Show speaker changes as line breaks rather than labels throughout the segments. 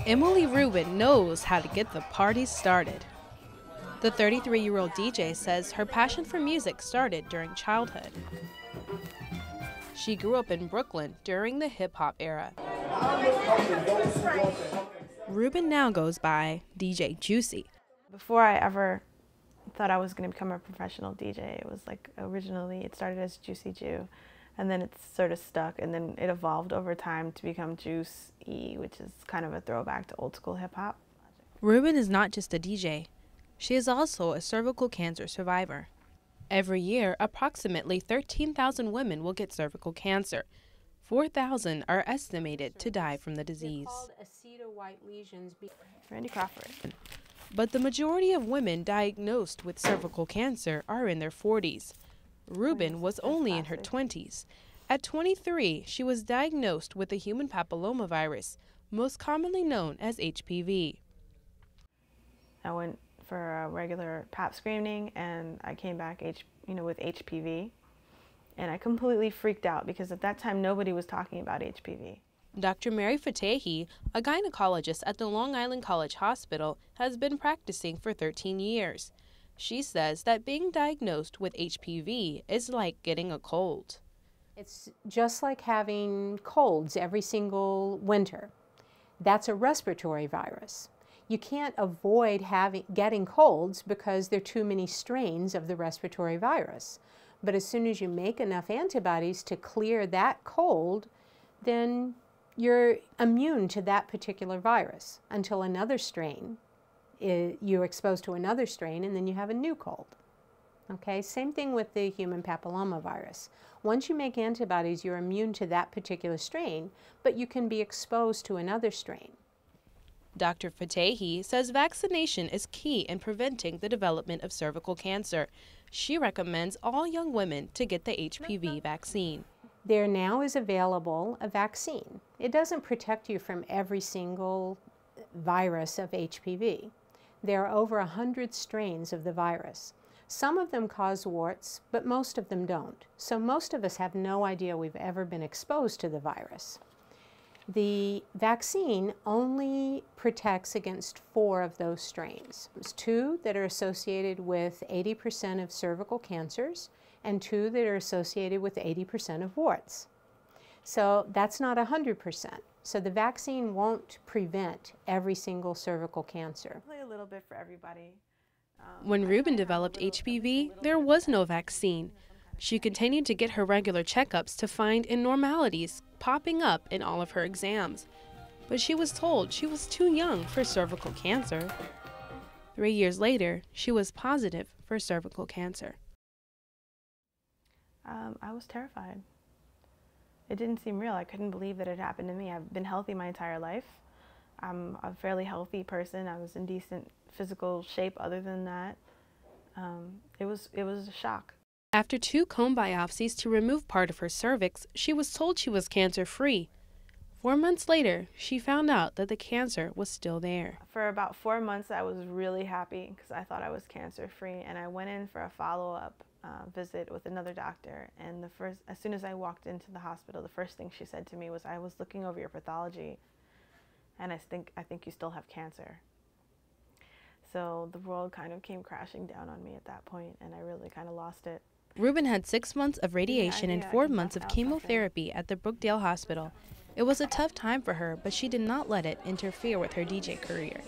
Emily Rubin knows how to get the party started. The 33-year-old DJ says her passion for music started during childhood. She grew up in Brooklyn during the hip-hop era. Rubin now goes by DJ Juicy.
Before I ever thought I was going to become a professional DJ, it was like originally it started as Juicy Jew, and then it sort of stuck, and then it evolved over time to become Juice E, which is kind of a throwback to old school hip hop.
Rubin is not just a DJ. She is also a cervical cancer survivor. Every year, approximately 13,000 women will get cervical cancer. 4,000 are estimated to die from the disease.
Randy Crawford.
But the majority of women diagnosed with cervical cancer are in their 40s. Rubin was only in her 20s. At 23, she was diagnosed with the human papillomavirus, most commonly known as HPV.
I went for a regular pap screening, and I came back with HPV, and I completely freaked out because at that time nobody was talking about HPV.
Dr. Mary Fatehi, a gynecologist at the Long Island College Hospital, has been practicing for 13 years. She says that being diagnosed with HPV is like getting a cold.
It's just like having colds every single winter. That's a respiratory virus. You can't avoid getting colds because there are too many strains of the respiratory virus. But as soon as you make enough antibodies to clear that cold, then you're immune to that particular virus until another strain, you're exposed to another strain, and then you have a new cold. Okay, same thing with the human papillomavirus. Once you make antibodies, you're immune to that particular strain, but you can be exposed to another strain.
Dr. Fatehi says vaccination is key in preventing the development of cervical cancer. She recommends all young women to get the HPV vaccine.
There now is available a vaccine. It doesn't protect you from every single virus of HPV. There are over 100 strains of the virus. Some of them cause warts, but most of them don't. So most of us have no idea we've ever been exposed to the virus. The vaccine only protects against 4 of those strains. There's 2 that are associated with 80% of cervical cancers, and 2 that are associated with 80% of warts. So that's not 100%. So the vaccine won't prevent every single cervical cancer.
Play a little bit for everybody.
When Rubin developed HPV, there was no vaccine. She continued to get her regular checkups to find abnormalities popping up in all of her exams. But she was told she was too young for cervical cancer. 3 years later, she was positive for cervical cancer.
I was terrified. It didn't seem real. I couldn't believe that it happened to me. I've been healthy my entire life. I'm a fairly healthy person. I was in decent physical shape other than that. It was a shock.
After 2 comb biopsies to remove part of her cervix, she was told she was cancer-free. 4 months later, she found out that the cancer was still there.
For about 4 months, I was really happy because I thought I was cancer-free, and I went in for a follow-up visit with another doctor, and as soon as I walked into the hospital, the first thing she said to me was, "I was looking over your pathology, and I think you still have cancer." So the world kind of came crashing down on me at that point, and I really kind of lost it.
Rubin had 6 months of radiation and 4 months of chemotherapy at the Brookdale Hospital. It was a tough time for her, but she did not let it interfere with her DJ career.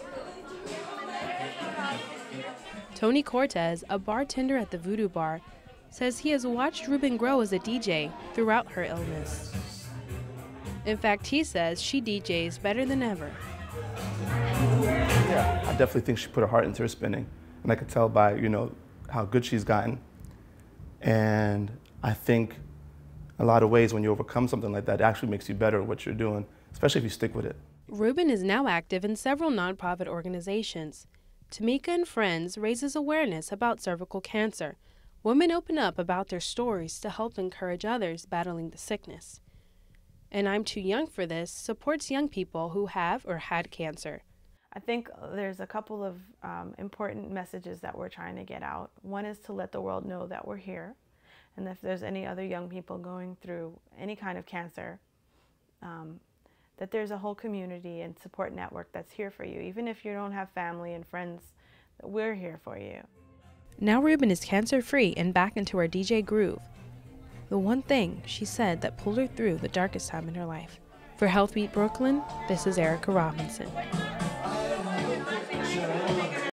Tony Cortez, a bartender at the Voodoo Bar, says he has watched Rubin grow as a DJ throughout her illness. In fact, he says she DJs better than ever.
Yeah, I definitely think she put her heart into her spinning, and I could tell by, how good she's gotten. And I think a lot of ways when you overcome something like that, it actually makes you better at what you're doing, especially if you stick with it.
Rubin is now active in several nonprofit organizations. Tamika and Friends raises awareness about cervical cancer. Women open up about their stories to help encourage others battling the sickness. And I'm Too Young for This supports young people who have or had cancer.
I think there's a couple of important messages that we're trying to get out. One is to let the world know that we're here, and if there's any other young people going through any kind of cancer, that there's a whole community and support network that's here for you. Even if you don't have family and friends, we're here for you.
Now Ruben is cancer-free and back into her DJ groove. The one thing, she said, that pulled her through the darkest time in her life. For Health Beat Brooklyn, this is Erica Robinson.